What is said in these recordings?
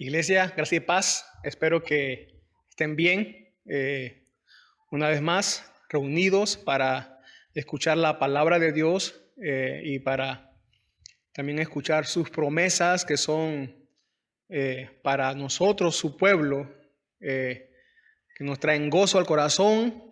Iglesia, gracia y paz. Espero que estén bien. Una vez más, reunidos para escuchar la palabra de Dios y para también escuchar sus promesas que son para nosotros, su pueblo, que nos traen gozo al corazón,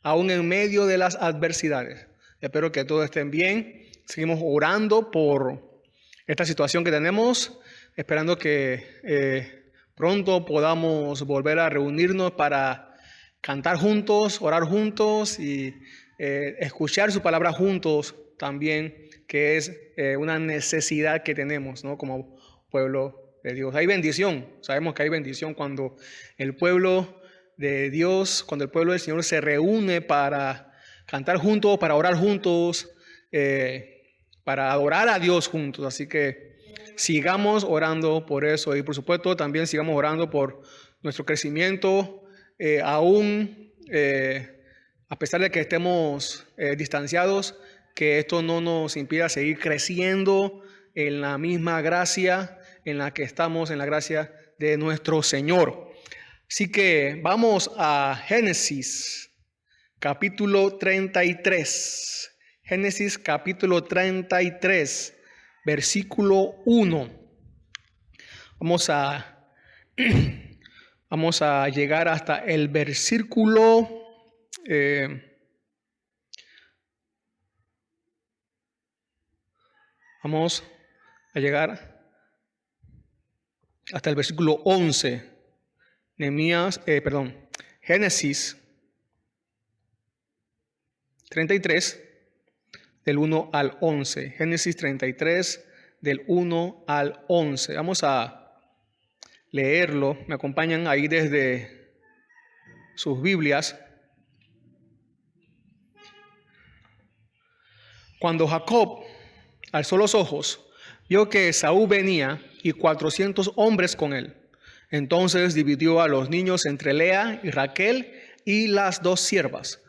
aún en medio de las adversidades. Espero que todos estén bien. Seguimos orando por esta situación que tenemos, esperando que pronto podamos volver a reunirnos para cantar juntos, orar juntos y escuchar su palabra juntos también, que es una necesidad que tenemos, ¿no? Como pueblo de Dios. Hay bendición, sabemos que hay bendición cuando el pueblo de Dios, cuando el pueblo del Señor se reúne para cantar juntos, para orar juntos, para adorar a Dios juntos. Así que sigamos orando por eso y por supuesto también sigamos orando por nuestro crecimiento, aún a pesar de que estemos distanciados, que esto no nos impida seguir creciendo en la misma gracia en la que estamos, en la gracia de nuestro Señor. Así que vamos a Génesis capítulo 33. Génesis capítulo 33, versículo 1. Vamos a llegar hasta el versículo vamos a llegar hasta el versículo 11. Génesis 33, del 1 al 11. Génesis 33, del 1 al 11. Vamos a leerlo. Me acompañan ahí desde sus Biblias. Cuando Jacob alzó los ojos, vio que Esaú venía y 400 hombres con él. Entonces dividió a los niños entre Lea y Raquel y las dos siervas.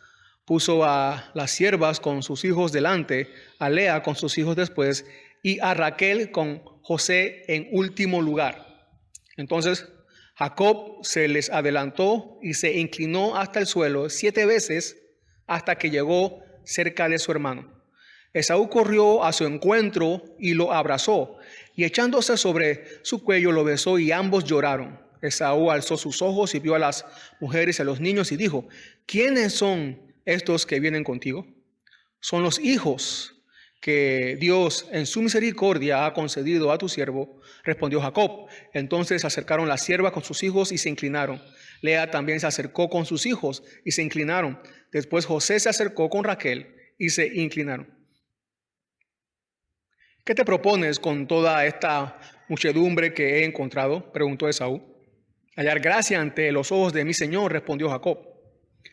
Puso a las siervas con sus hijos delante, a Lea con sus hijos después, y a Raquel con José en último lugar. Entonces Jacob se les adelantó y se inclinó hasta el suelo 7 veces hasta que llegó cerca de su hermano. Esaú corrió a su encuentro y lo abrazó, y echándose sobre su cuello lo besó, y ambos lloraron. Esaú alzó sus ojos y vio a las mujeres y a los niños y dijo: ¿Quiénes son estos que vienen contigo? Son los hijos que Dios en su misericordia ha concedido a tu siervo, respondió Jacob. Entonces se acercaron las siervas con sus hijos y se inclinaron. Lea también se acercó con sus hijos y se inclinaron. Después José se acercó con Raquel y se inclinaron. ¿Qué te propones con toda esta muchedumbre que he encontrado?, preguntó Esaú. Hallar gracia ante los ojos de mi señor, respondió Jacob.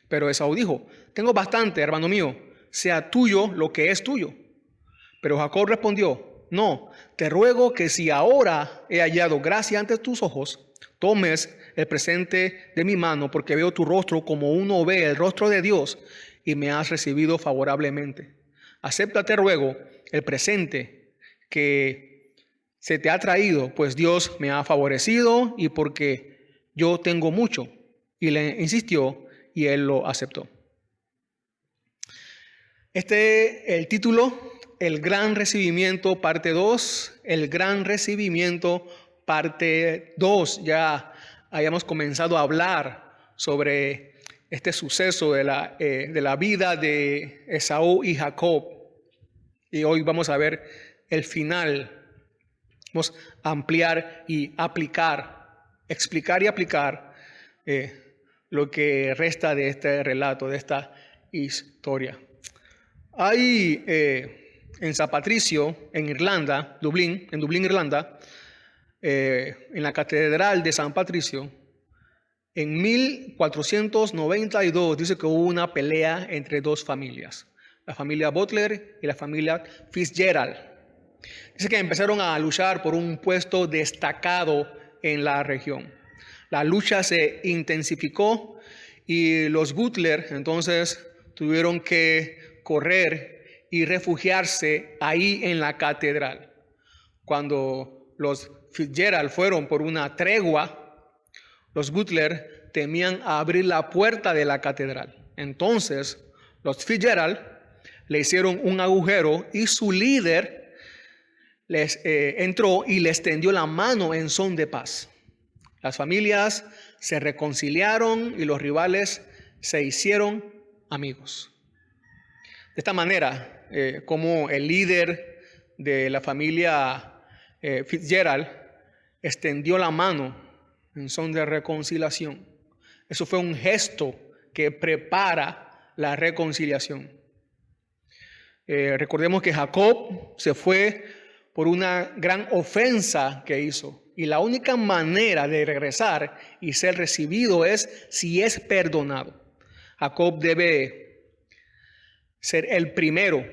Pero Esaú dijo: tengo bastante, hermano mío, sea tuyo lo que es tuyo. Pero Jacob respondió: no, te ruego que si ahora he hallado gracia ante tus ojos, tomes el presente de mi mano, porque veo tu rostro como uno ve el rostro de Dios, y me has recibido favorablemente. Acepta, te ruego, el presente que se te ha traído, pues Dios me ha favorecido y porque yo tengo mucho. Y le insistió y él lo aceptó. El título: El gran recibimiento, parte 2. El gran recibimiento, parte 2. Ya hayamos comenzado a hablar sobre este suceso de la vida de Esaú y Jacob. Y hoy vamos a ver el final. Vamos a ampliar y aplicar, explicar y aplicar lo que resta de este relato, de esta historia. Hay en San Patricio, en Irlanda, en Dublín, Irlanda, en la Catedral de San Patricio, en 1492 dice que hubo una pelea entre dos familias, la familia Butler y la familia Fitzgerald. Dice que empezaron a luchar por un puesto destacado en la región. La lucha se intensificó y los Butler entonces tuvieron que correr y refugiarse ahí en la catedral. Cuando los Fitzgerald fueron por una tregua, los Butler temían abrir la puerta de la catedral. Entonces, los Fitzgerald le hicieron un agujero y su líder les entró y les tendió la mano en son de paz. Las familias se reconciliaron y los rivales se hicieron amigos. De esta manera, como el líder de la familia Fitzgerald extendió la mano en son de reconciliación. Eso fue un gesto que prepara la reconciliación. Recordemos que Jacob se fue por una gran ofensa que hizo. Y la única manera de regresar y ser recibido es si es perdonado. Jacob debe ser el primero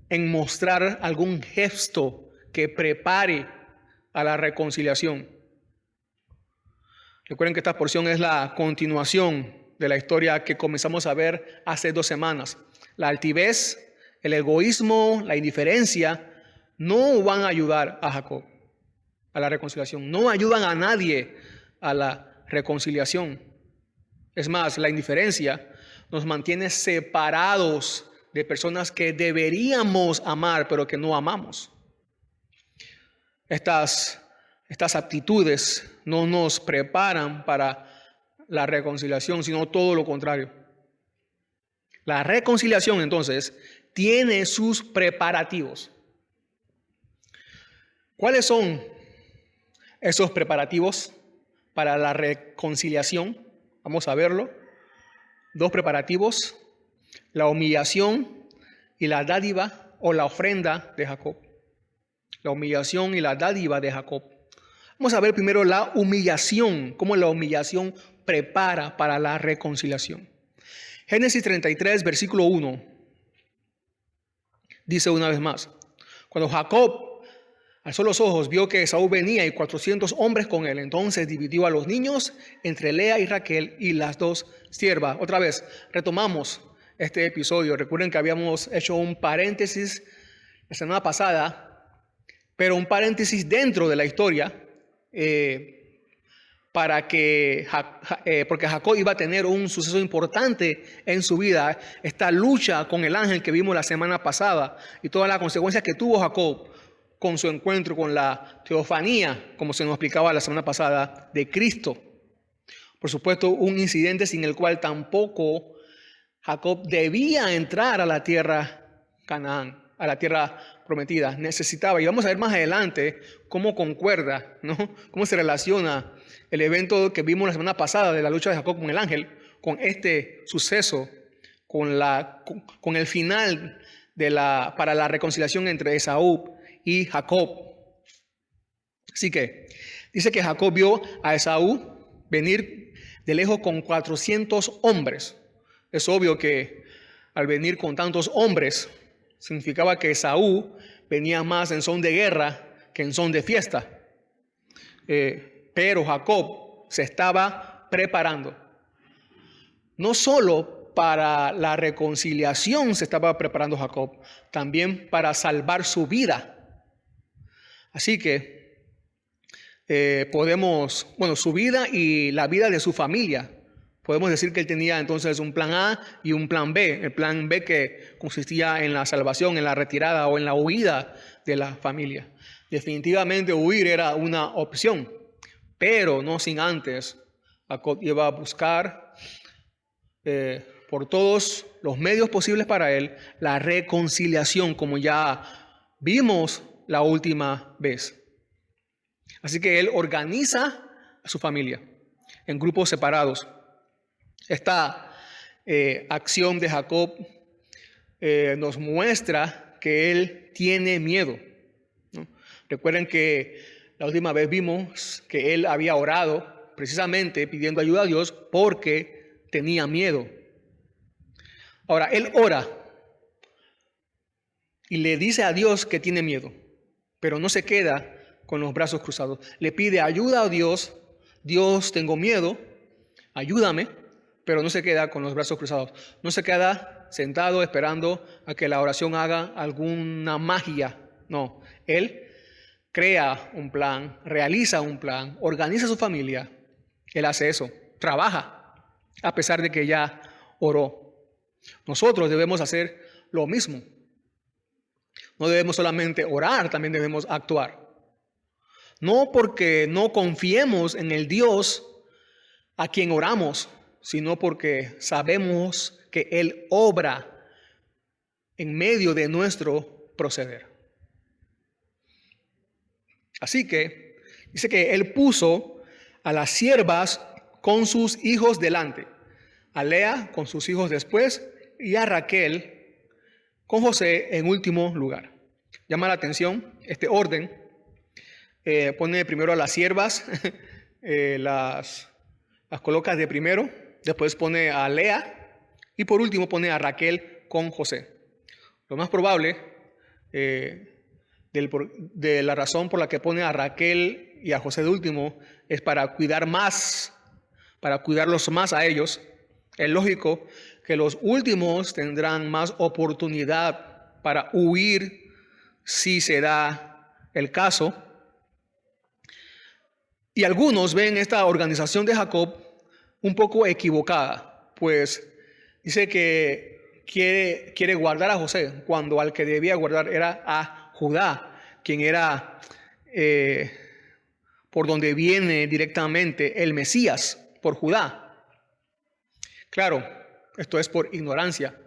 en mostrar algún gesto que prepare a la reconciliación. Recuerden que esta porción es la continuación de la historia que comenzamos a ver hace 2 semanas. La altivez, el egoísmo, la indiferencia no van a ayudar a Jacob a la reconciliación. No ayudan a nadie a la reconciliación. Es más, la indiferencia nos mantiene separados de personas que deberíamos amar, pero que no amamos. Estas aptitudes no nos preparan para la reconciliación, sino todo lo contrario. La reconciliación, entonces, tiene sus preparativos. ¿Cuáles son esos preparativos para la reconciliación? Vamos a verlo. 2 preparativos: la humillación y la dádiva o la ofrenda de Jacob. La humillación y la dádiva de Jacob. Vamos a ver primero la humillación, cómo la humillación prepara para la reconciliación. Génesis 33, versículo 1, dice una vez más: cuando Jacob alzó los ojos, vio que Esaú venía y 400 hombres con él. Entonces dividió a los niños entre Lea y Raquel y las 2 siervas. Otra vez, retomamos este episodio. Recuerden que habíamos hecho un paréntesis la semana pasada, pero un paréntesis dentro de la historia, porque Jacob iba a tener un suceso importante en su vida, esta lucha con el ángel que vimos la semana pasada y todas las consecuencias que tuvo Jacob con su encuentro con la teofanía, como se nos explicaba la semana pasada, de Cristo. Por supuesto, un incidente sin el cual tampoco Jacob debía entrar a la tierra Canaán, a la tierra prometida. Necesitaba, y vamos a ver más adelante cómo concuerda, ¿no? Cómo se relaciona el evento que vimos la semana pasada de la lucha de Jacob con el ángel, con este suceso, con el final para la reconciliación entre Esaú y Jacob. Así que dice que Jacob vio a Esaú venir de lejos con 400 hombres. Es obvio que al venir con tantos hombres significaba que Esaú venía más en son de guerra que en son de fiesta. Pero Jacob se estaba preparando. No solo para la reconciliación se estaba preparando Jacob, también para salvar su vida. Así que su vida y la vida de su familia, podemos decir que él tenía entonces un plan A y un plan B. El plan B que consistía en la salvación, en la retirada o en la huida de la familia. Definitivamente huir era una opción, pero no sin antes Jacob iba a buscar por todos los medios posibles para él la reconciliación, como ya vimos la última vez. Así que él organiza a su familia en grupos separados. Esta acción de Jacob nos muestra que él tiene miedo, ¿no? Recuerden que la última vez vimos que él había orado precisamente pidiendo ayuda a Dios porque tenía miedo. Ahora, él ora y le dice a Dios que tiene miedo, pero no se queda con los brazos cruzados. Le pide ayuda a Dios. Dios, tengo miedo, ayúdame, pero no se queda con los brazos cruzados. No se queda sentado esperando a que la oración haga alguna magia. No, él crea un plan, realiza un plan, organiza su familia. Él hace eso, trabaja, a pesar de que ya oró. Nosotros debemos hacer lo mismo. No debemos solamente orar, también debemos actuar. No porque no confiemos en el Dios a quien oramos, sino porque sabemos que Él obra en medio de nuestro proceder. Así que dice que Él puso a las siervas con sus hijos delante, a Lea con sus hijos después y a Raquel con José en último lugar. Llama la atención este orden. Pone primero a las siervas, las coloca de primero, después pone a Lea y por último pone a Raquel con José. Lo más probable de la razón por la que pone a Raquel y a José de último es para cuidarlos más a ellos. Es lógico que los últimos tendrán más oportunidad para huir si se da el caso. Y algunos ven esta organización de Jacob un poco equivocada, pues dice que quiere guardar a José, cuando al que debía guardar era a Judá, quien era por donde viene directamente el Mesías, por Judá. Claro, esto es por ignorancia,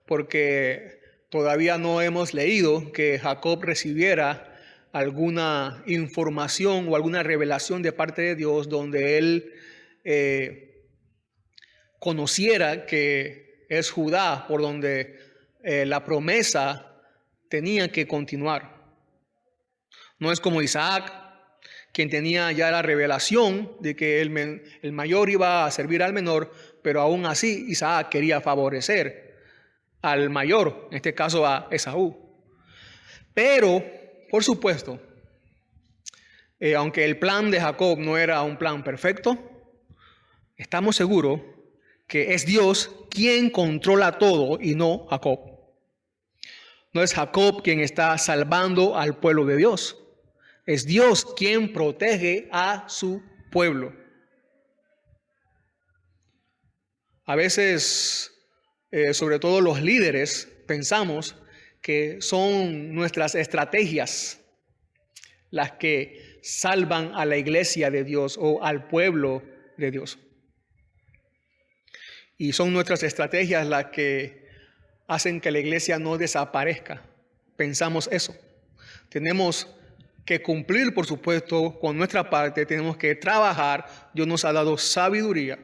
porque todavía no hemos leído que Jacob recibiera alguna información o alguna revelación de parte de Dios donde él conociera que es Judá por donde la promesa tenía que continuar. No es como Isaac, quien tenía ya la revelación de que el mayor iba a servir al menor, pero aún así Isaac quería favorecer al mayor, en este caso a Esaú. Pero, por supuesto, aunque el plan de Jacob no era un plan perfecto, estamos seguros que es Dios quien controla todo y no Jacob. No es Jacob quien está salvando al pueblo de Dios. Es Dios quien protege a su pueblo. A veces, sobre todo los líderes, pensamos que son nuestras estrategias las que salvan a la iglesia de Dios o al pueblo de Dios. Y son nuestras estrategias las que hacen que la iglesia no desaparezca. Pensamos eso. Tenemos que cumplir, por supuesto, con nuestra parte. Tenemos que trabajar. Dios nos ha dado sabiduría,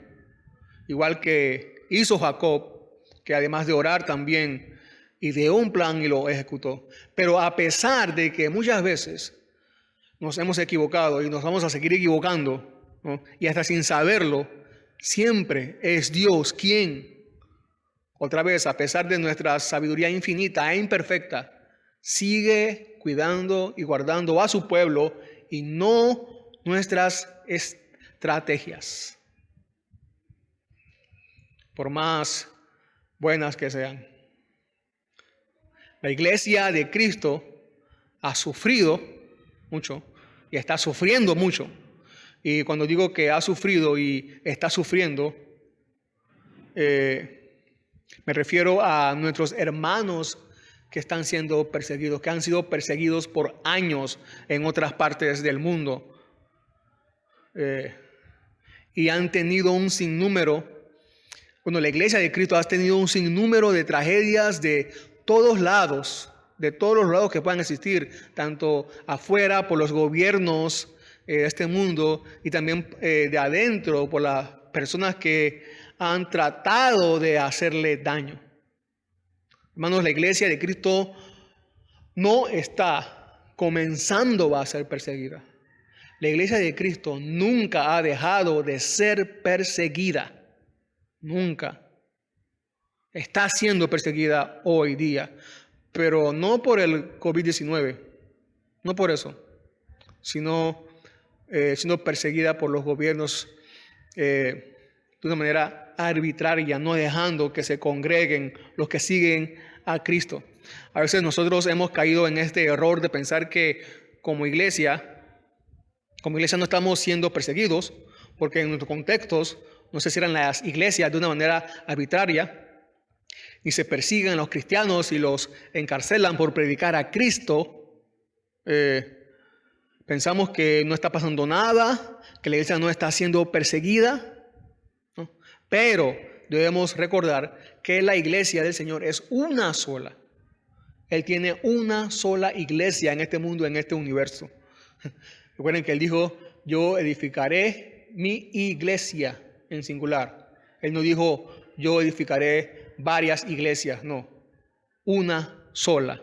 igual que hizo Jacob, que además de orar también ideó un plan y lo ejecutó. Pero a pesar de que muchas veces nos hemos equivocado y nos vamos a seguir equivocando, ¿no? Y hasta sin saberlo, siempre es Dios quien, otra vez, a pesar de nuestra sabiduría infinita e imperfecta, sigue cuidando y guardando a su pueblo y no nuestras estrategias, por más buenas que sean. La iglesia de Cristo ha sufrido mucho y está sufriendo mucho. Y cuando digo que ha sufrido y está sufriendo, me refiero a nuestros hermanos que están siendo perseguidos, que han sido perseguidos por años en otras partes del mundo. Y han tenido un sinnúmero, la iglesia de Cristo ha tenido un sinnúmero de tragedias de todos lados que puedan existir, tanto afuera por los gobiernos de este mundo y también de adentro por las personas que han tratado de hacerle daño. Hermanos, la iglesia de Cristo no está comenzando a ser perseguida. La iglesia de Cristo nunca ha dejado de ser perseguida. Nunca. Está siendo perseguida hoy día, pero no por el COVID-19, no por eso, sino siendo perseguida por los gobiernos de una manera arbitraria, no dejando que se congreguen los que siguen a Cristo. A veces nosotros hemos caído en este error de pensar que como iglesia no estamos siendo perseguidos, porque en nuestros contextos no se cierran las iglesias de una manera arbitraria, ni se persiguen a los cristianos y los encarcelan por predicar a Cristo. Pensamos que no está pasando nada, que la iglesia no está siendo perseguida, ¿no? Pero debemos recordar que la iglesia del Señor es una sola. Él tiene una sola iglesia en este mundo, en este universo. Recuerden que Él dijo, yo edificaré mi iglesia en singular. Él no dijo, yo edificaré varias iglesias, no. Una sola.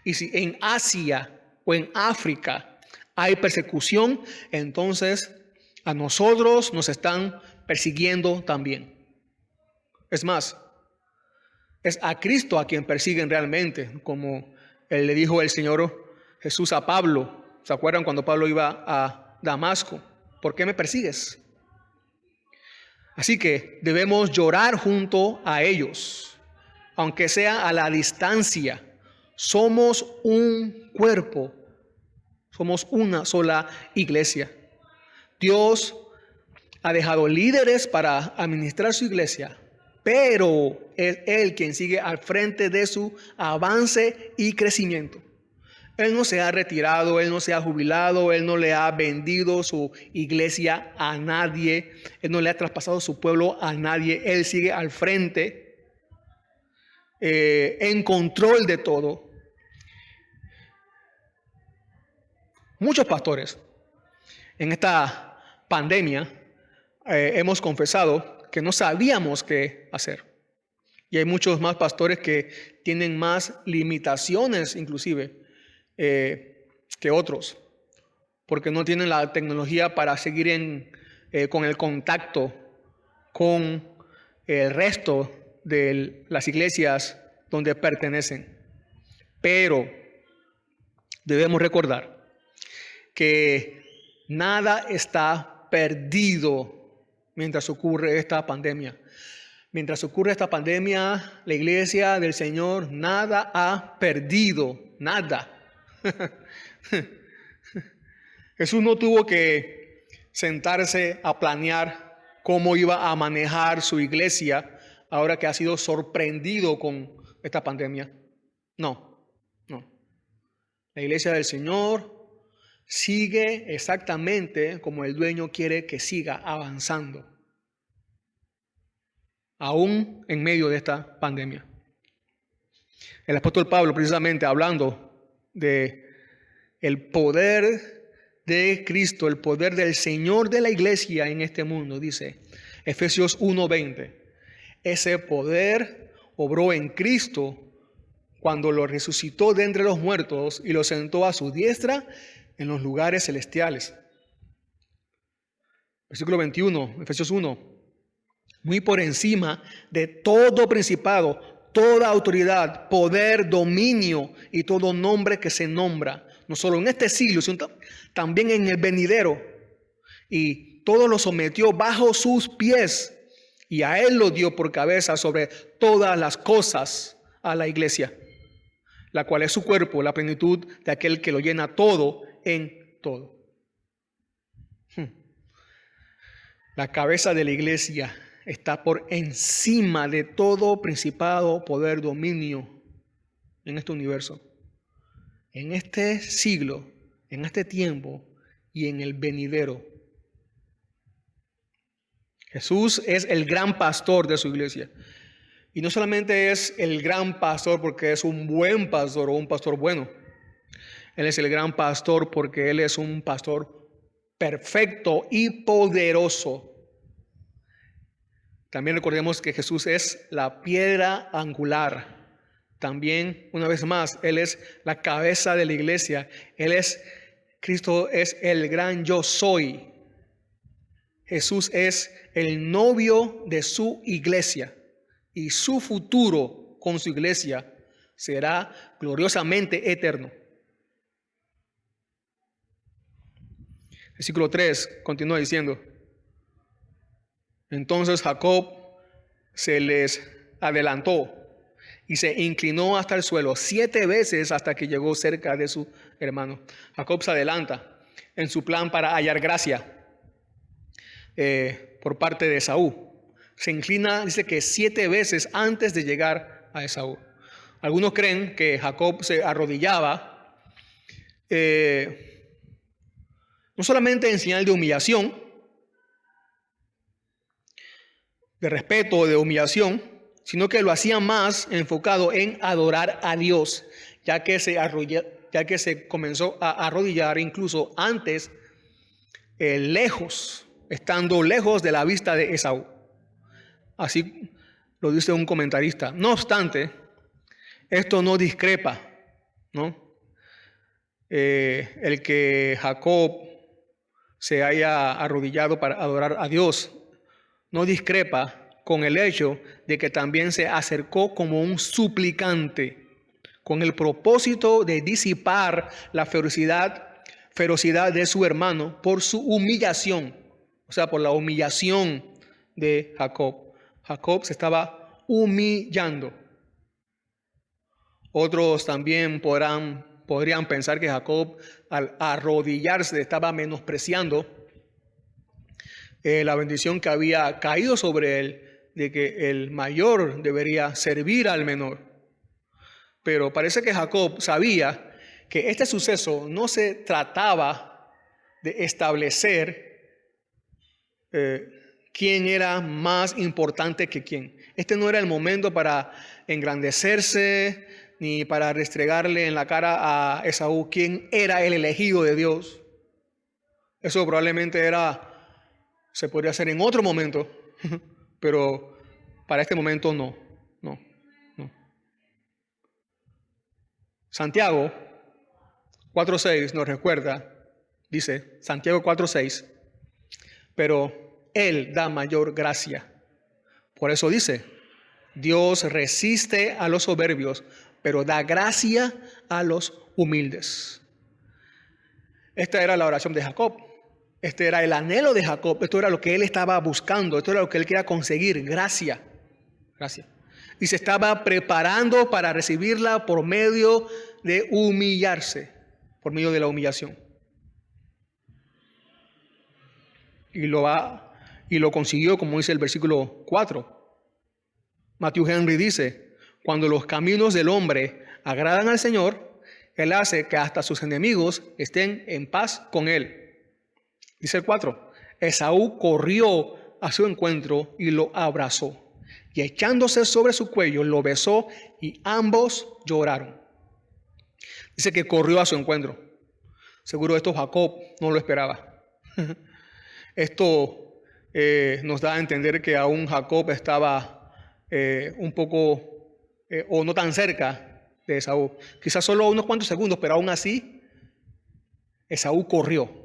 Y si en Asia o en África hay persecución, entonces a nosotros nos están persiguiendo también. Es más, es a Cristo a quien persiguen realmente, como le dijo el Señor Jesús a Pablo. ¿Se acuerdan cuando Pablo iba a Damasco? ¿Por qué me persigues? Así que debemos llorar junto a ellos, aunque sea a la distancia. Somos un cuerpo, somos una sola iglesia. Dios ha dejado líderes para administrar su iglesia, pero es Él quien sigue al frente de su avance y crecimiento. Él no se ha retirado, Él no se ha jubilado, Él no le ha vendido su iglesia a nadie, Él no le ha traspasado su pueblo a nadie. Él sigue al frente, en control de todo. Muchos pastores en esta pandemia hemos confesado que no sabíamos qué hacer. Y hay muchos más pastores que tienen más limitaciones inclusive que otros, porque no tienen la tecnología para seguir con el contacto con el resto de las iglesias donde pertenecen. Pero debemos recordar que nada está perdido mientras ocurre esta pandemia. Mientras ocurre esta pandemia, la iglesia del Señor nada ha perdido, nada. Jesús no tuvo que sentarse a planear cómo iba a manejar su iglesia ahora que ha sido sorprendido con esta pandemia. No. La iglesia del Señor sigue exactamente como el dueño quiere que siga avanzando, aún en medio de esta pandemia. El apóstol Pablo, precisamente hablando de el poder de Cristo, el poder del Señor de la iglesia en este mundo, dice Efesios 1:20, ese poder obró en Cristo cuando lo resucitó de entre los muertos y lo sentó a su diestra en los lugares celestiales. Versículo 21, Efesios 1, muy por encima de todo principado, toda autoridad, poder, dominio y todo nombre que se nombra, no solo en este siglo, sino también en el venidero. Y todo lo sometió bajo sus pies y a Él lo dio por cabeza sobre todas las cosas a la iglesia, la cual es su cuerpo, la plenitud de aquel que lo llena todo en todo. La cabeza de la iglesia está por encima de todo principado, poder, dominio en este universo, en este siglo, en este tiempo y en el venidero. Jesús es el gran pastor de su iglesia. Y no solamente es el gran pastor porque es un buen pastor o un pastor bueno. Él es el gran pastor porque Él es un pastor perfecto y poderoso. También recordemos que Jesús es la piedra angular. También, una vez más, Él es la cabeza de la iglesia. Cristo es el gran yo soy. Jesús es el novio de su iglesia. Y su futuro con su iglesia será gloriosamente eterno. Versículo 3 continúa diciendo: entonces Jacob se les adelantó y se inclinó hasta el suelo 7 veces hasta que llegó cerca de su hermano. Jacob se adelanta en su plan para hallar gracia por parte de Esaú. Se inclina, dice que 7 veces antes de llegar a Esaú. Algunos creen que Jacob se arrodillaba no solamente en señal de humillación, de respeto, de humillación, sino que lo hacía más enfocado en adorar a Dios, ya que se comenzó a arrodillar incluso antes, estando lejos de la vista de Esaú. Así lo dice un comentarista. No obstante, esto no discrepa, ¿no? El que Jacob se haya arrodillado para adorar a Dios no discrepa con el hecho de que también se acercó como un suplicante con el propósito de disipar la ferocidad de su hermano por su humillación, o sea, por la humillación de Jacob. Jacob se estaba humillando. Otros también podrían pensar que Jacob, al arrodillarse, estaba menospreciando la bendición que había caído sobre él, de que el mayor debería servir al menor. Pero parece que Jacob sabía que este suceso no se trataba de establecer quién era más importante que quién. Este no era el momento para engrandecerse ni para restregarle en la cara a Esaú quién era el elegido de Dios. Eso probablemente se podría hacer en otro momento, pero para este momento no. Santiago 4:6 nos recuerda, dice Santiago 4:6, pero Él da mayor gracia. Por eso dice, Dios resiste a los soberbios, pero da gracia a los humildes. Esta era la oración de Jacob. Este era el anhelo de Jacob. Esto era lo que él estaba buscando. Esto era lo que él quería conseguir. Gracia. Y se estaba preparando para recibirla por medio de humillarse. Por medio de la humillación. Y lo consiguió, como dice el versículo 4. Matthew Henry dice, cuando los caminos del hombre agradan al Señor, Él hace que hasta sus enemigos estén en paz con Él. Dice el 4, Esaú corrió a su encuentro y lo abrazó, y echándose sobre su cuello lo besó y ambos lloraron. Dice que corrió a su encuentro. Seguro esto Jacob no lo esperaba. Esto nos da a entender que aún Jacob estaba un poco o no tan cerca de Esaú. Quizás solo unos cuantos segundos, pero aún así Esaú corrió.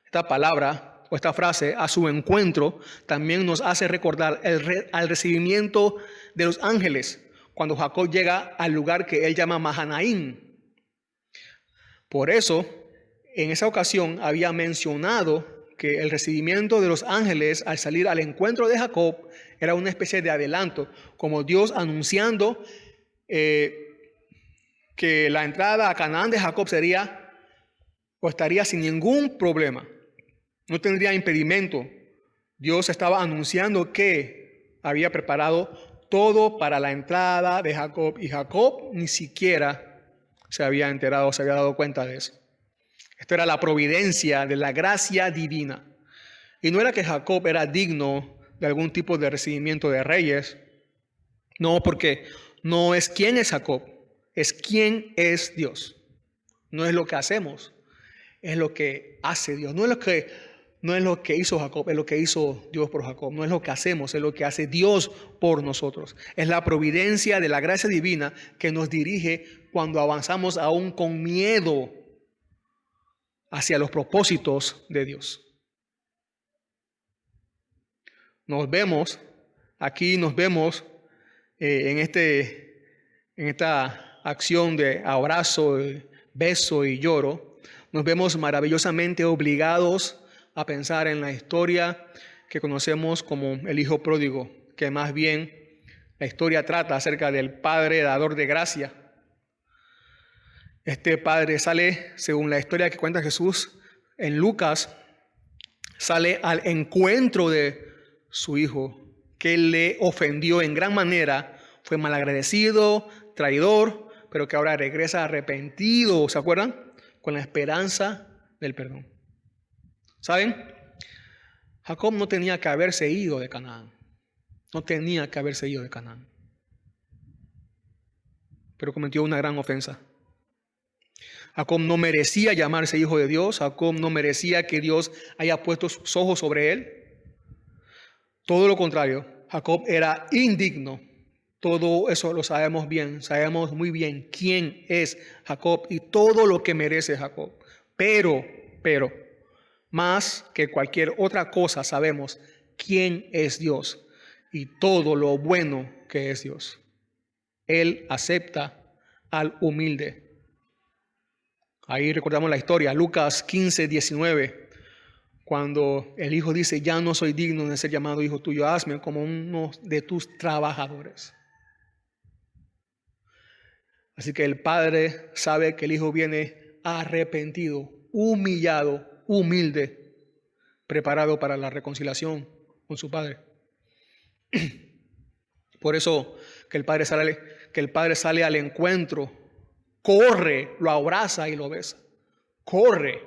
Esta palabra o esta frase, a su encuentro, también nos hace recordar al recibimiento de los ángeles cuando Jacob llega al lugar que él llama Mahanaim. Por eso, en esa ocasión había mencionado que el recibimiento de los ángeles al salir al encuentro de Jacob era una especie de adelanto, como Dios anunciando que la entrada a Canaán de Jacob estaría sin ningún problema. No tendría impedimento. Dios estaba anunciando que había preparado todo para la entrada de Jacob. Y Jacob ni siquiera se había enterado, se había dado cuenta de eso. Esto era la providencia de la gracia divina. Y no era que Jacob era digno de algún tipo de recibimiento de reyes. No, porque no es quién es Jacob, es quién es Dios. No es lo que hacemos, es lo que hace Dios. No es lo que hizo Jacob, es lo que hizo Dios por Jacob. No es lo que hacemos, es lo que hace Dios por nosotros. Es la providencia de la gracia divina que nos dirige cuando avanzamos aún con miedo hacia los propósitos de Dios. Nos vemos en esta acción de abrazo, beso y lloro. Nos vemos maravillosamente obligados a pensar en la historia que conocemos como el hijo pródigo, que más bien La historia trata acerca del Padre dador de gracia. Este Padre sale, según la historia que cuenta Jesús en Lucas, sale al encuentro de su hijo, que le ofendió en gran manera, fue malagradecido, traidor, pero que ahora regresa arrepentido, ¿se acuerdan? Con la esperanza del perdón. ¿Saben? Jacob no tenía que haberse ido de Canaán. No tenía que haberse ido de Canaán. Pero cometió una gran ofensa. Jacob no merecía llamarse hijo de Dios. Jacob no merecía que Dios haya puesto sus ojos sobre él. Todo lo contrario, Jacob era indigno. Todo eso lo sabemos bien. Sabemos muy bien quién es Jacob y todo lo que merece Jacob. Pero, más que cualquier otra cosa sabemos quién es Dios y todo lo bueno que es Dios. Él acepta al humilde. Ahí recordamos la historia, Lucas 15, 19, cuando el hijo dice, ya no soy digno de ser llamado hijo tuyo, hazme como uno de tus trabajadores. Así que el padre sabe que el hijo viene arrepentido, humillado, humilde, preparado para la reconciliación con su padre. Por eso que el padre sale al encuentro, corre, lo abraza y lo besa. Corre.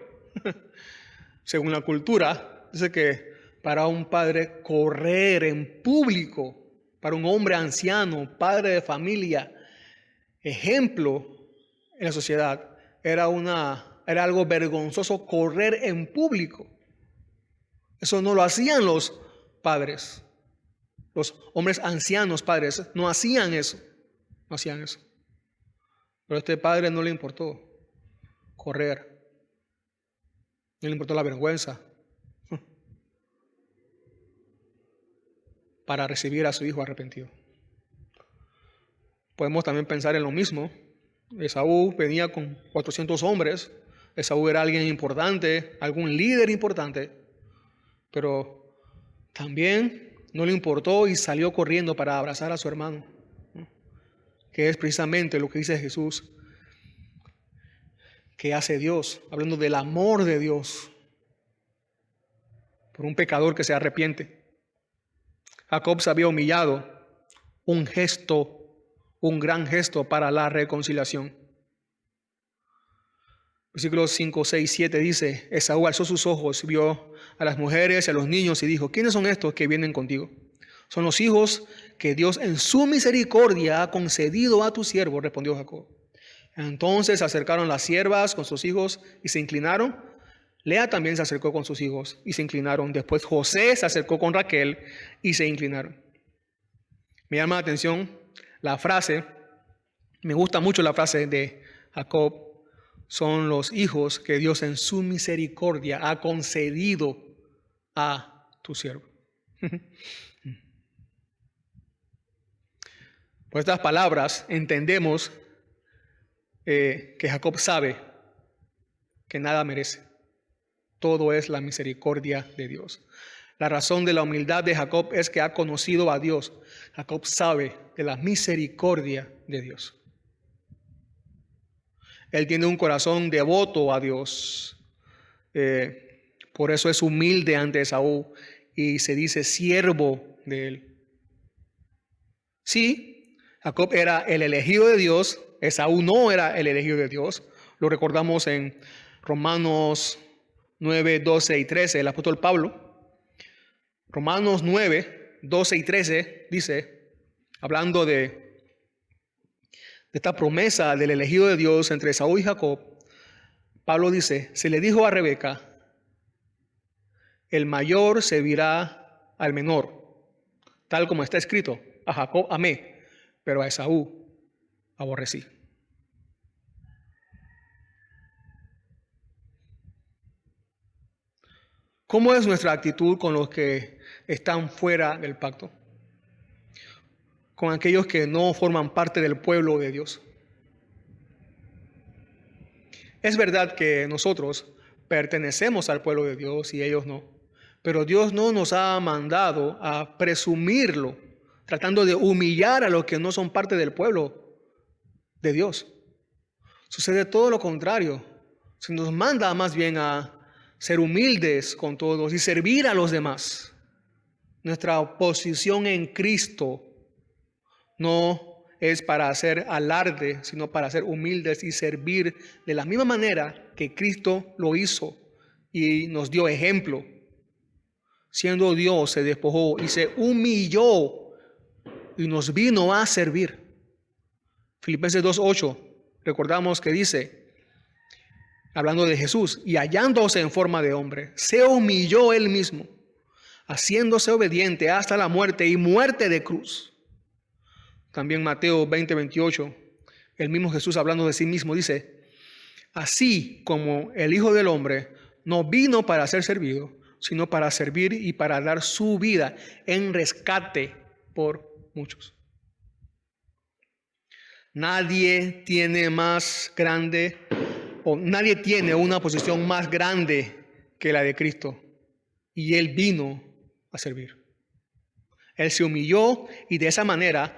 Según la cultura, dice que para un padre correr en público, para un hombre anciano, padre de familia, ejemplo en la sociedad, era algo vergonzoso correr en público. Eso no lo hacían los padres. Los hombres ancianos, padres, no hacían eso. No hacían eso. Pero a este padre no le importó correr. No le importó la vergüenza para recibir a su hijo arrepentido. Podemos también pensar en lo mismo. Esaú venía con 400 hombres. Esaú era alguien importante, algún líder importante. Pero también no le importó y salió corriendo para abrazar a su hermano. Que es precisamente lo que dice Jesús, que hace Dios, hablando del amor de Dios por un pecador que se arrepiente. Jacob se había humillado, un gran gesto para la reconciliación. Versículos 5, 6, 7 dice, Esaú alzó sus ojos, vio a las mujeres y a los niños y dijo, ¿quiénes son estos que vienen contigo? Son los hijos que Dios en su misericordia ha concedido a tu siervo, respondió Jacob. Entonces se acercaron las siervas con sus hijos y se inclinaron. Lea también se acercó con sus hijos y se inclinaron. Después José se acercó con Raquel y se inclinaron. Me llama la atención la frase, me gusta mucho la frase de Jacob, son los hijos que Dios en su misericordia ha concedido a tu siervo. Por estas palabras entendemos que Jacob sabe que nada merece. Todo es la misericordia de Dios. La razón de la humildad de Jacob es que ha conocido a Dios. Jacob sabe de la misericordia de Dios. Él tiene un corazón devoto a Dios. Por eso es humilde ante Esaú y se dice siervo de él. Sí, Jacob era el elegido de Dios. Esaú no era el elegido de Dios. Lo recordamos en Romanos 9, 12 y 13, el apóstol Pablo. Romanos 9, 12 y 13 dice, hablando de esta promesa del elegido de Dios entre Esaú y Jacob, Pablo dice, se le dijo a Rebeca, el mayor servirá al menor, tal como está escrito, a Jacob amé, pero a Esaú aborrecí. ¿Cómo es nuestra actitud con los que están fuera del pacto? Con aquellos que no forman parte del pueblo de Dios. Es verdad que nosotros pertenecemos al pueblo de Dios y ellos no. Pero Dios no nos ha mandado a presumirlo, tratando de humillar a los que no son parte del pueblo de Dios. Sucede todo lo contrario. Se nos manda más bien a ser humildes con todos y servir a los demás. Nuestra posición en Cristo no es para hacer alarde, sino para ser humildes y servir de la misma manera que Cristo lo hizo y nos dio ejemplo. Siendo Dios, se despojó y se humilló y nos vino a servir. Filipenses 2:8, recordamos que dice, hablando de Jesús, y hallándose en forma de hombre, se humilló él mismo, haciéndose obediente hasta la muerte y muerte de cruz. También Mateo 20:28, el mismo Jesús hablando de sí mismo dice, así como el Hijo del Hombre no vino para ser servido, sino para servir y para dar su vida en rescate por muchos. Nadie tiene más grande o nadie tiene una posición más grande que la de Cristo. Y Él vino a servir. Él se humilló y de esa manera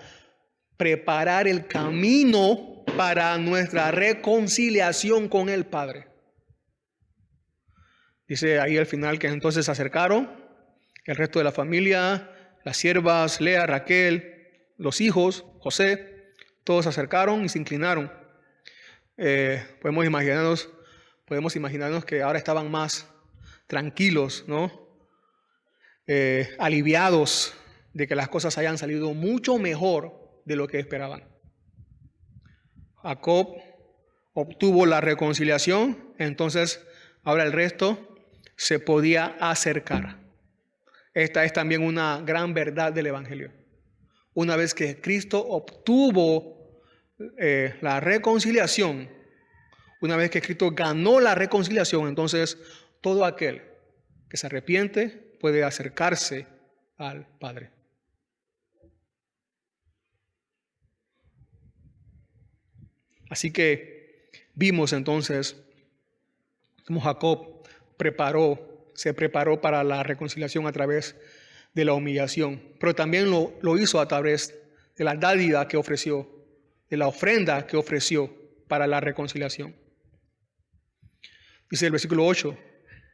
preparar el camino para nuestra reconciliación con el Padre. Dice ahí al final que entonces se acercaron el resto de la familia, las siervas, Lea, Raquel, los hijos, José, todos se acercaron y se inclinaron. Podemos imaginarnos que ahora estaban más tranquilos, ¿no? Aliviados de que las cosas hayan salido mucho mejor de lo que esperaban. Jacob obtuvo la reconciliación, entonces ahora el resto se podía acercar. Esta es también una gran verdad del Evangelio. Una vez que Cristo obtuvo la reconciliación, una vez que Cristo ganó la reconciliación, entonces todo aquel que se arrepiente puede acercarse al Padre. Así que vimos entonces cómo Jacob se preparó para la reconciliación a través de la humillación, pero también lo hizo a través de la dádiva que ofreció, de la ofrenda que ofreció para la reconciliación. Dice el versículo 8,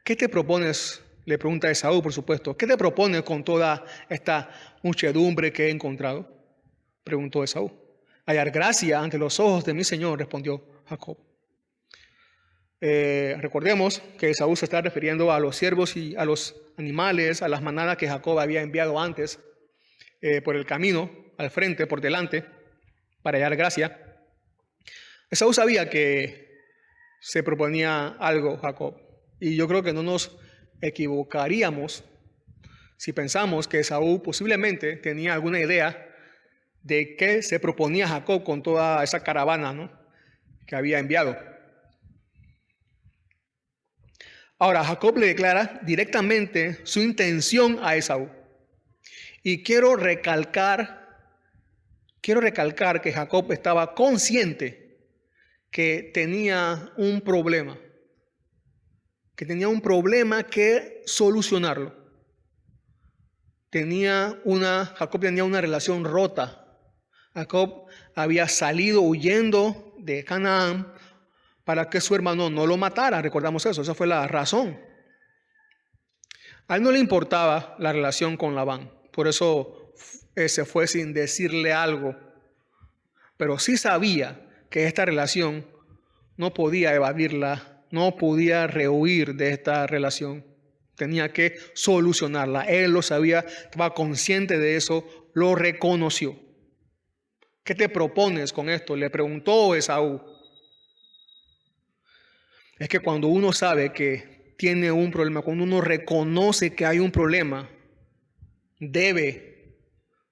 ¿qué te propones? Le pregunta a Esaú, por supuesto, ¿qué te propones con toda esta muchedumbre que he encontrado? Preguntó Esaú. Hallar gracia ante los ojos de mi Señor, respondió Jacob. Recordemos que Esaú se está refiriendo a los siervos y a los animales, a las manadas que Jacob había enviado antes por el camino, al frente, por delante, para hallar gracia. Esaú sabía que se proponía algo Jacob, y yo creo que no nos equivocaríamos si pensamos que Esaú posiblemente tenía alguna idea de qué se proponía Jacob con toda esa caravana, ¿no?, que había enviado. Ahora, Jacob le declara directamente su intención a Esaú. Y quiero recalcar que Jacob estaba consciente que tenía un problema. Que tenía un problema que solucionarlo. Jacob tenía una relación rota. Jacob había salido huyendo de Canaán para que su hermano no lo matara. Recordamos eso, esa fue la razón. A él no le importaba la relación con Labán, por eso se fue sin decirle algo. Pero sí sabía que esta relación no podía evadirla, no podía rehuir de esta relación. Tenía que solucionarla. Él lo sabía, estaba consciente de eso, lo reconoció. ¿Qué te propones con esto?, le preguntó Esaú. Es que cuando uno sabe que tiene un problema, cuando uno reconoce que hay un problema, debe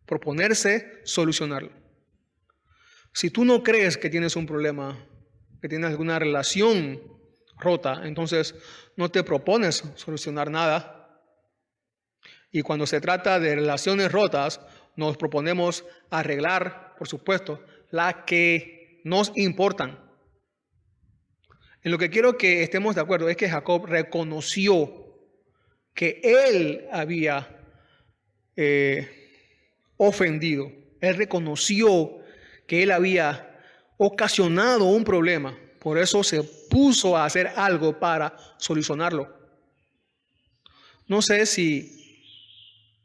proponerse solucionarlo. Si tú no crees que tienes un problema, que tienes alguna relación rota, entonces no te propones solucionar nada. Y cuando se trata de relaciones rotas, nos proponemos arreglar, por supuesto, las que nos importan. En lo que quiero que estemos de acuerdo es que Jacob reconoció que él había ofendido. Él reconoció que él había ocasionado un problema. Por eso se puso a hacer algo para solucionarlo. No sé si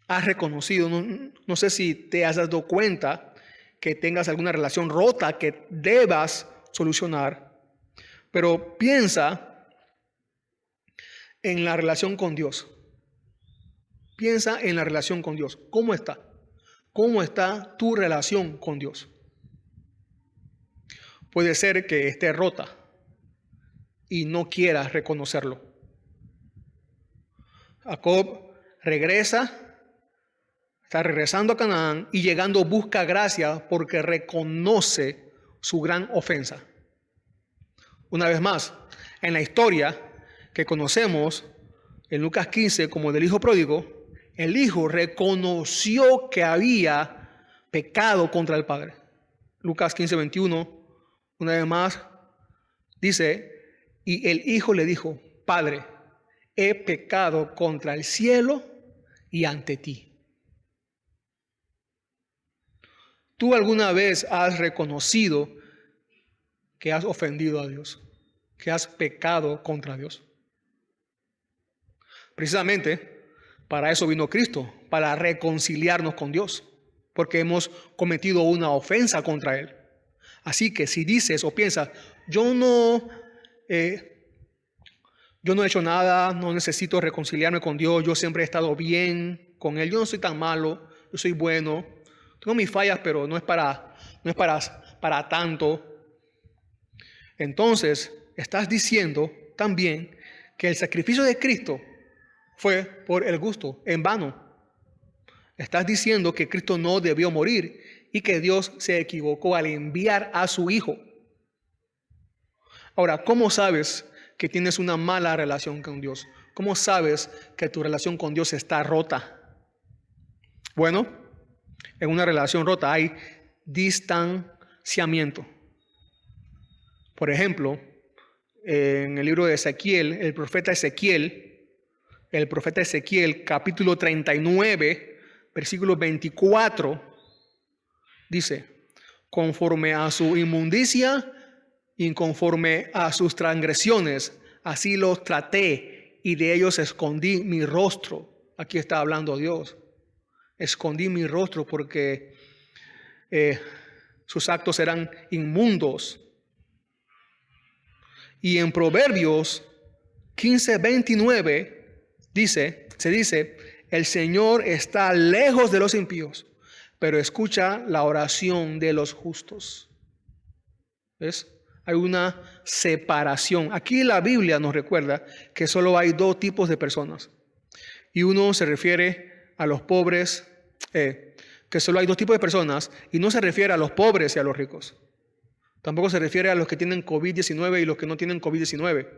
has reconocido, no sé si te has dado cuenta que tengas alguna relación rota que debas solucionar, pero piensa en la relación con Dios. Piensa en la relación con Dios. ¿Cómo está? ¿Cómo está tu relación con Dios? Puede ser que esté rota y no quieras reconocerlo. Jacob está regresando a Canaán y llegando busca gracia porque reconoce su gran ofensa. Una vez más, en la historia que conocemos en Lucas 15 como del hijo pródigo, el hijo reconoció que había pecado contra el padre. Lucas 15:21, una vez más, dice, y el hijo le dijo, Padre, he pecado contra el cielo y ante ti. ¿Tú alguna vez has reconocido que has ofendido a Dios, que has pecado contra Dios? Precisamente para eso vino Cristo, para reconciliarnos con Dios, porque hemos cometido una ofensa contra Él. Así que si dices o piensas, yo no he hecho nada, no necesito reconciliarme con Dios, yo siempre he estado bien con Él, yo no soy tan malo, yo soy bueno, tengo mis fallas, pero no es para tanto. Entonces, estás diciendo también que el sacrificio de Cristo fue por el gusto, en vano. Estás diciendo que Cristo no debió morir y que Dios se equivocó al enviar a su Hijo. Ahora, ¿cómo sabes que tienes una mala relación con Dios? ¿Cómo sabes que tu relación con Dios está rota? Bueno, en una relación rota hay distanciamiento. Por ejemplo, en el libro de Ezequiel, el profeta Ezequiel, capítulo 39, versículo 24, dice, conforme a su inmundicia y conforme a sus transgresiones, así los traté y de ellos escondí mi rostro. Aquí está hablando Dios. Escondí mi rostro porque sus actos eran inmundos. Y en Proverbios 15:29 se dice, el Señor está lejos de los impíos, pero escucha la oración de los justos. ¿Ves? Hay una separación. Aquí la Biblia nos recuerda que solo hay dos tipos de personas. Y uno se refiere a los pobres, que solo hay dos tipos de personas, y no se refiere a los pobres y a los ricos. Tampoco se refiere a los que tienen COVID-19 y los que no tienen COVID-19.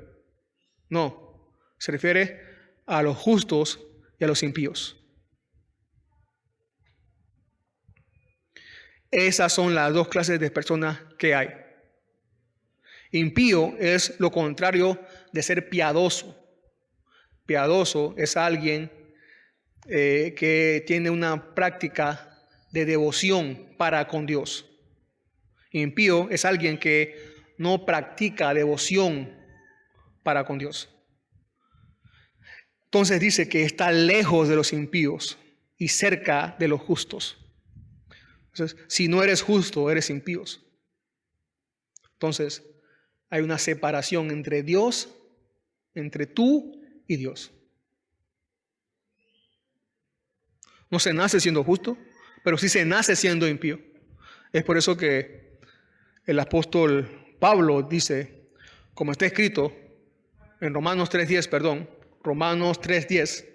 No, se refiere a los justos y a los impíos. Esas son las dos clases de personas que hay. Impío es lo contrario de ser piadoso. Piadoso es alguien que tiene una práctica de devoción para con Dios. Impío es alguien que no practica devoción para con Dios. Entonces dice que está lejos de los impíos y cerca de los justos. Entonces, si no eres justo, eres impíos. Entonces, hay una separación entre Dios, entre tú y Dios. No se nace siendo justo, pero sí se nace siendo impío. Es por eso que el apóstol Pablo dice, como está escrito en Romanos 3:10,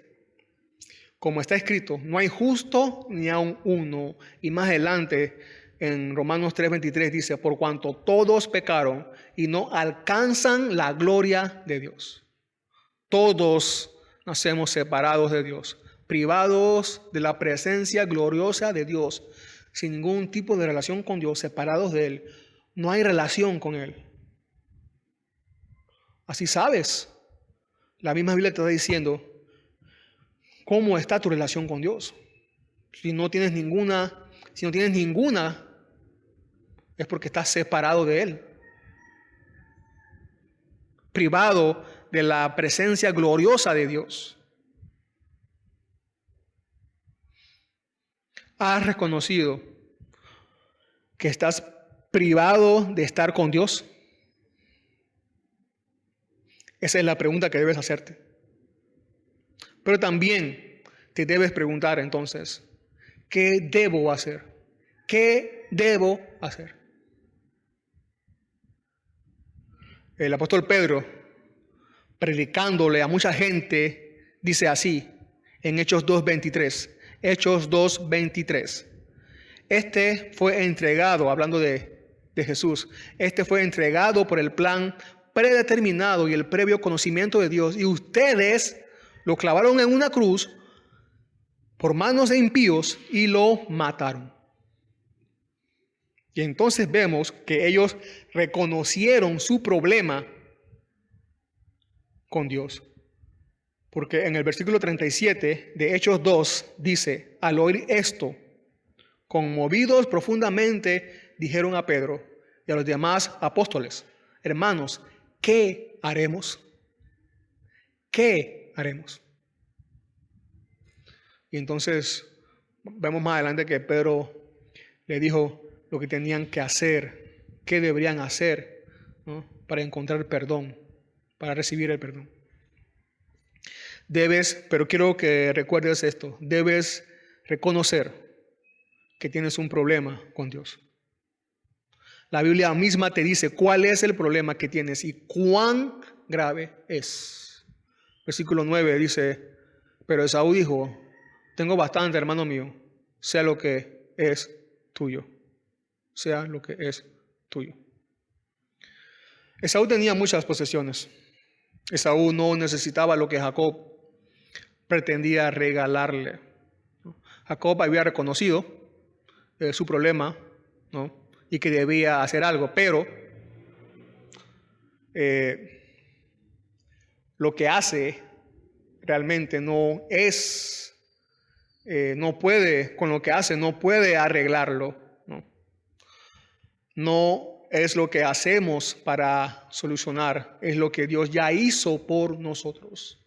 como está escrito, no hay justo ni aun uno. Y más adelante en Romanos 3:23 dice, por cuanto todos pecaron y no alcanzan la gloria de Dios. Todos nacemos separados de Dios, privados de la presencia gloriosa de Dios, sin ningún tipo de relación con Dios, separados de Él. No hay relación con Él. Así sabes. La misma Biblia te está diciendo cómo está tu relación con Dios. Si no tienes ninguna, es porque estás separado de Él, privado de la presencia gloriosa de Dios. ¿Has reconocido que estás privado de estar con Dios? Esa es la pregunta que debes hacerte. Pero también te debes preguntar entonces, ¿qué debo hacer? ¿Qué debo hacer? El apóstol Pedro, predicándole a mucha gente, dice así en Hechos 2:23. Hechos 2:23. Este fue entregado, hablando de Jesús, este fue entregado por el plan predeterminado y el previo conocimiento de Dios, y ustedes lo clavaron en una cruz por manos de impíos y lo mataron. Y entonces vemos que ellos reconocieron su problema con Dios. Porque en el versículo 37 de Hechos 2 dice, al oír esto, conmovidos profundamente, dijeron a Pedro y a los demás apóstoles, hermanos, ¿qué haremos? ¿Qué haremos? Y entonces vemos más adelante que Pedro le dijo lo que tenían que hacer, qué deberían hacer, ¿no?, para encontrar perdón, para recibir el perdón. Pero quiero que recuerdes esto, debes reconocer que tienes un problema con Dios. La Biblia misma te dice cuál es el problema que tienes y cuán grave es. Versículo 9 dice, pero Esaú dijo, tengo bastante, hermano mío, sea lo que es tuyo. Sea lo que es tuyo. Esaú tenía muchas posesiones. Esaú no necesitaba lo que Jacob pretendía regalarle. Jacob había reconocido su problema, ¿no?, y que debía hacer algo, pero lo que hace realmente no puede, con lo que hace no puede arreglarlo, ¿no? No es lo que hacemos para solucionar, es lo que Dios ya hizo por nosotros.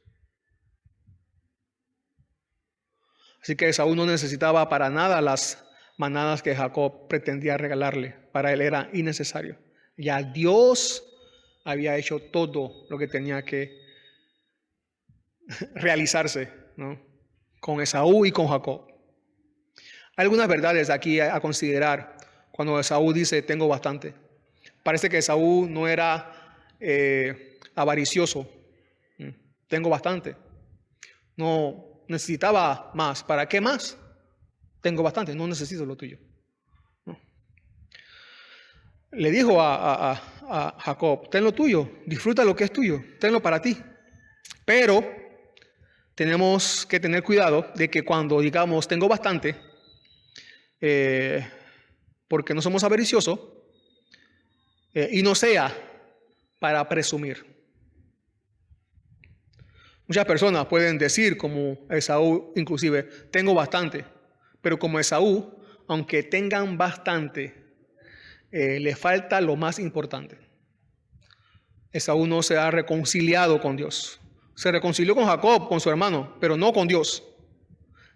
Así que Esaú no necesitaba para nada las manadas que Jacob pretendía regalarle. Para él era innecesario. Ya Dios había hecho todo lo que tenía que realizarse, ¿no?, con Esaú y con Jacob. Hay algunas verdades aquí a considerar cuando Esaú dice tengo bastante. Parece que Esaú no era avaricioso. Tengo bastante. No necesitaba más. ¿Para qué más? Tengo bastante, no necesito lo tuyo. No. Le dijo a Jacob, ten lo tuyo, disfruta lo que es tuyo, tenlo para ti. Pero tenemos que tener cuidado de que cuando digamos tengo bastante, porque no somos avariciosos, y no sea para presumir. Muchas personas pueden decir, como Esaú inclusive, tengo bastante, pero como Esaú, aunque tengan bastante, le falta lo más importante. Esaú no se ha reconciliado con Dios. Se reconcilió con Jacob, con su hermano, pero no con Dios.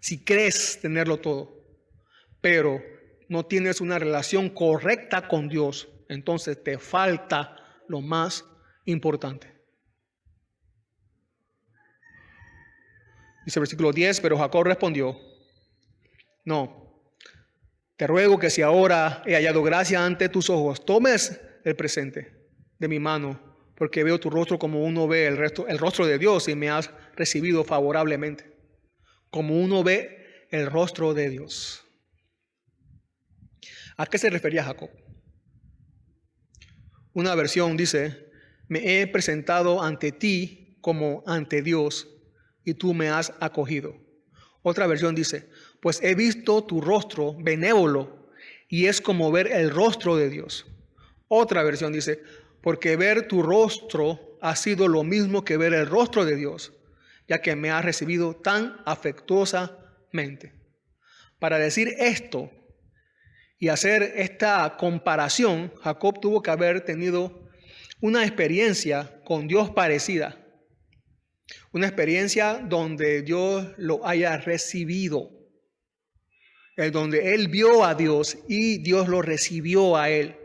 Si crees tenerlo todo, pero no tienes una relación correcta con Dios, entonces te falta lo más importante. Dice el versículo 10, pero Jacob respondió, no, te ruego que si ahora he hallado gracia ante tus ojos, tomes el presente de mi mano, porque veo tu rostro como uno ve el rostro de Dios y me has recibido favorablemente, como uno ve el rostro de Dios. ¿A qué se refería Jacob? Una versión dice, me he presentado ante ti como ante Dios y tú me has acogido. Otra versión dice, pues he visto tu rostro benévolo y es como ver el rostro de Dios. Otra versión dice, porque ver tu rostro ha sido lo mismo que ver el rostro de Dios, ya que me has recibido tan afectuosamente. Para decir esto y hacer esta comparación, Jacob tuvo que haber tenido una experiencia con Dios parecida. Una experiencia donde Dios lo haya recibido. Donde él vio a Dios y Dios lo recibió a él.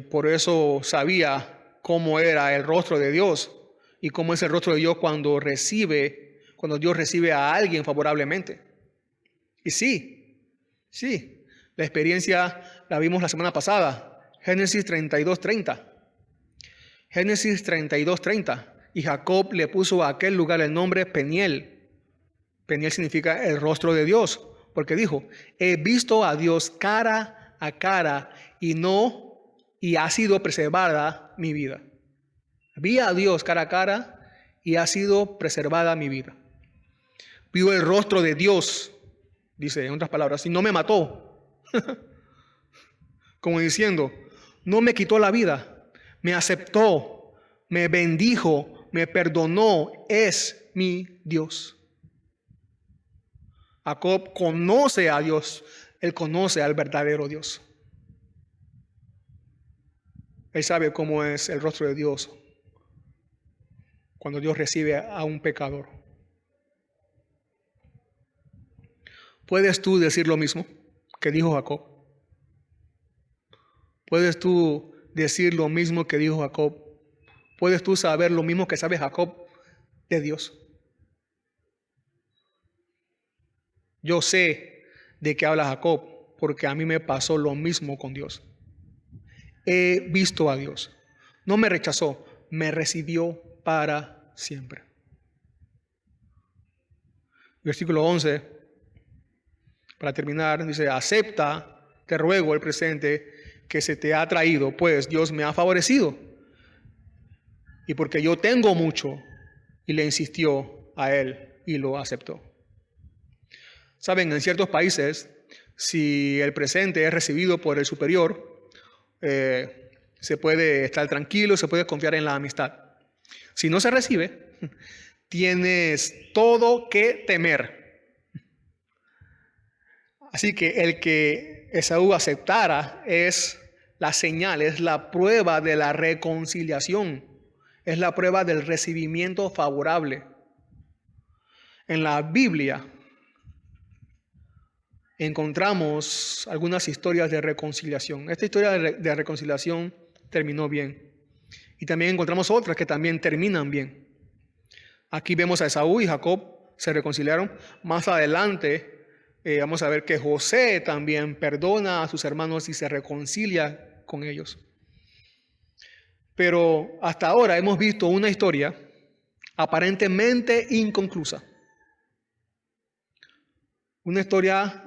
Por eso sabía cómo era el rostro de Dios y cómo es el rostro de Dios cuando Dios recibe a alguien favorablemente. Y sí, la experiencia la vimos la semana pasada, Génesis 32:30. Génesis 32:30. Y Jacob le puso a aquel lugar el nombre Peniel. Peniel significa el rostro de Dios, porque dijo, he visto a Dios cara a cara y ha sido preservada mi vida. Vi a Dios cara a cara y ha sido preservada mi vida. Vio el rostro de Dios, dice en otras palabras, y no me mató. Como diciendo, no me quitó la vida, me aceptó, me bendijo, me perdonó, es mi Dios. Jacob conoce a Dios, él conoce al verdadero Dios. Él sabe cómo es el rostro de Dios cuando Dios recibe a un pecador. ¿Puedes tú decir lo mismo que dijo Jacob? ¿Puedes tú decir lo mismo que dijo Jacob? ¿Puedes tú saber lo mismo que sabe Jacob de Dios? Yo sé de qué habla Jacob porque a mí me pasó lo mismo con Dios. He visto a Dios. No me rechazó, me recibió para siempre. Versículo 11, para terminar, dice, acepta, te ruego el presente que se te ha traído, pues Dios me ha favorecido. Y porque yo tengo mucho, y le insistió a él y lo aceptó. Saben, en ciertos países, si el presente es recibido por el superior, se puede estar tranquilo, se puede confiar en la amistad. Si no se recibe, tienes todo que temer. Así que el que Esaú aceptara es la señal, es la prueba de la reconciliación, es la prueba del recibimiento favorable. En la Biblia encontramos algunas historias de reconciliación. Esta historia de reconciliación terminó bien. Y también encontramos otras que también terminan bien. Aquí vemos a Esaú y Jacob se reconciliaron. Más adelante vamos a ver que José también perdona a sus hermanos y se reconcilia con ellos. Pero hasta ahora hemos visto una historia aparentemente inconclusa. Una historia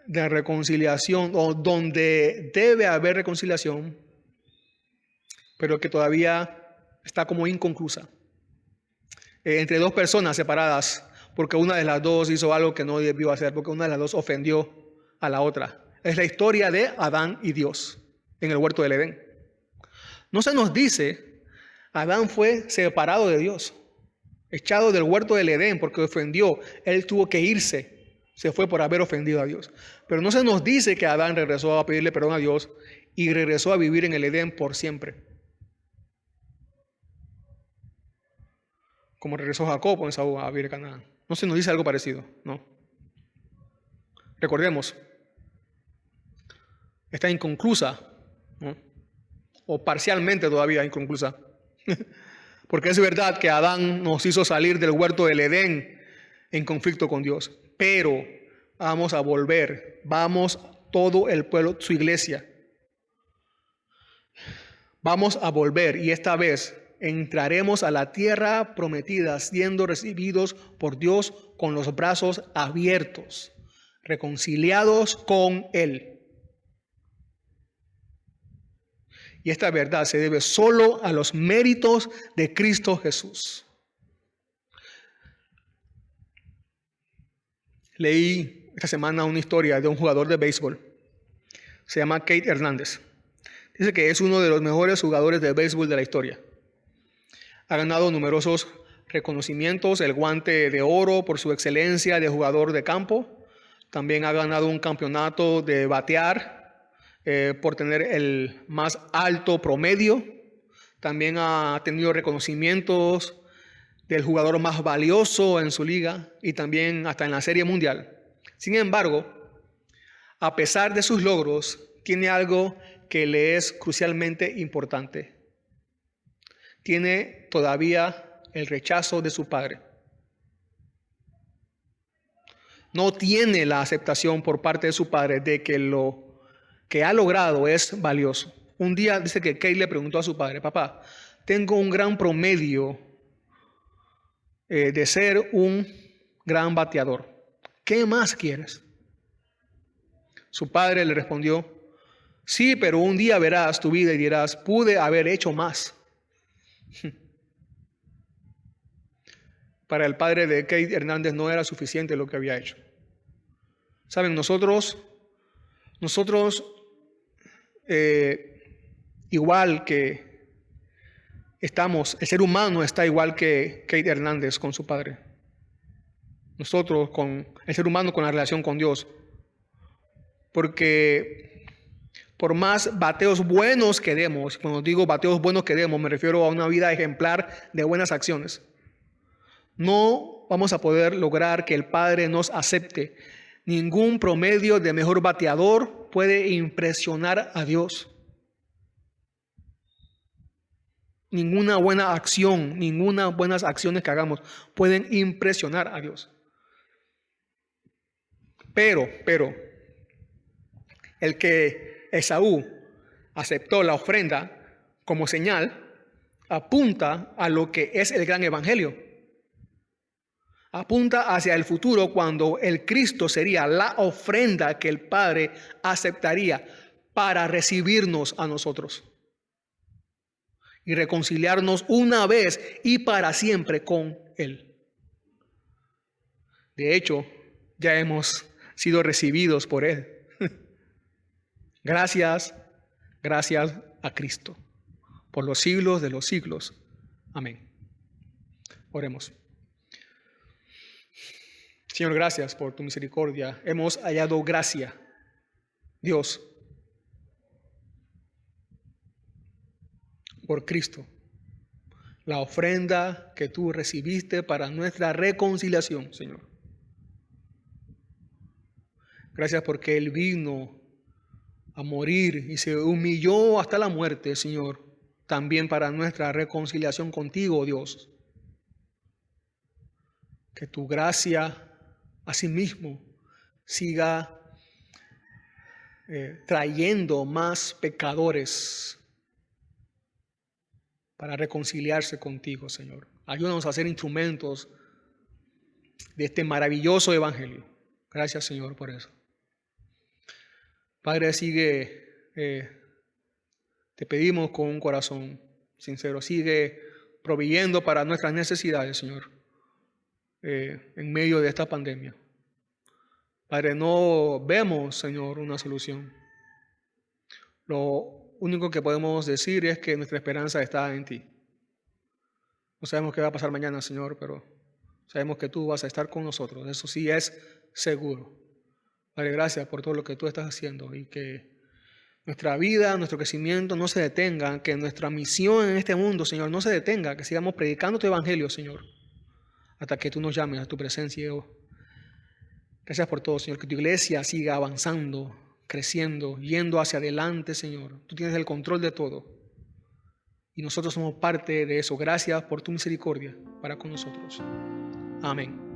de reconciliación o donde debe haber reconciliación, pero que todavía está como inconclusa. Entre dos personas separadas, porque una de las dos hizo algo que no debió hacer, porque una de las dos ofendió a la otra. Es la historia de Adán y Dios en el huerto del Edén. No se nos dice, Adán fue separado de Dios, echado del huerto del Edén porque ofendió. Él tuvo que irse. Se fue por haber ofendido a Dios. Pero no se nos dice que Adán regresó a pedirle perdón a Dios y regresó a vivir en el Edén por siempre. Como regresó Jacob con Esaú a vivir en Canaán. No se nos dice algo parecido, no. Recordemos, está inconclusa, ¿no? O parcialmente todavía inconclusa. Porque es verdad que Adán nos hizo salir del huerto del Edén en conflicto con Dios. Pero vamos a volver, vamos todo el pueblo, su iglesia. Vamos a volver y esta vez entraremos a la tierra prometida siendo recibidos por Dios con los brazos abiertos, reconciliados con Él. Y esta verdad se debe solo a los méritos de Cristo Jesús. Leí esta semana una historia de un jugador de béisbol. Se llama Kate Hernández. Dice que es uno de los mejores jugadores de béisbol de la historia. Ha ganado numerosos reconocimientos, el guante de oro por su excelencia de jugador de campo. También ha ganado un campeonato de batear por tener el más alto promedio. También ha tenido reconocimientos del jugador más valioso en su liga y también hasta en la Serie Mundial. Sin embargo, a pesar de sus logros, tiene algo que le es crucialmente importante. Tiene todavía el rechazo de su padre. No tiene la aceptación por parte de su padre de que lo que ha logrado es valioso. Un día dice que Kate le preguntó a su padre: papá, tengo un gran promedio de ser un gran bateador. ¿Qué más quieres? Su padre le respondió: sí, pero un día verás tu vida y dirás, pude haber hecho más. Para el padre de Kate Hernández no era suficiente lo que había hecho. Saben, nosotros igual que estamos, el ser humano está igual que Kate Hernández con su padre. Nosotros, con el ser humano, con la relación con Dios. Porque por más bateos buenos que demos, cuando digo bateos buenos que demos, me refiero a una vida ejemplar de buenas acciones. No vamos a poder lograr que el Padre nos acepte. Ningún promedio de mejor bateador puede impresionar a Dios. Ninguna buena acción, ninguna buenas acciones que hagamos pueden impresionar a Dios. Pero, el que Esaú aceptó la ofrenda como señal apunta a lo que es el gran evangelio. Apunta hacia el futuro cuando el Cristo sería la ofrenda que el Padre aceptaría para recibirnos a nosotros y reconciliarnos una vez y para siempre con Él. De hecho, ya hemos sido recibidos por Él. Gracias a Cristo, por los siglos de los siglos. Amén. Oremos. Señor, gracias por tu misericordia. Hemos hallado gracia, Dios, por Cristo, la ofrenda que tú recibiste para nuestra reconciliación, Señor. Gracias porque Él vino a morir y se humilló hasta la muerte, Señor, también para nuestra reconciliación contigo, Dios. Que tu gracia asimismo siga trayendo más pecadores para reconciliarse contigo, Señor. Ayúdanos a ser instrumentos de este maravilloso evangelio. Gracias, Señor, por eso. Padre, sigue, te pedimos con un corazón sincero, sigue proveyendo para nuestras necesidades, Señor, en medio de esta pandemia. Padre, no vemos, Señor, una solución. Lo único que podemos decir es que nuestra esperanza está en ti. No sabemos qué va a pasar mañana, Señor, pero sabemos que tú vas a estar con nosotros. Eso sí es seguro. Padre, gracias por todo lo que tú estás haciendo y que nuestra vida, nuestro crecimiento no se detenga, que nuestra misión en este mundo, Señor, no se detenga, que sigamos predicando tu evangelio, Señor, hasta que tú nos llames a tu presencia. Gracias por todo, Señor, que tu iglesia siga avanzando, creciendo, yendo hacia adelante, Señor. Tú tienes el control de todo y nosotros somos parte de eso. Gracias por tu misericordia para con nosotros. Amén.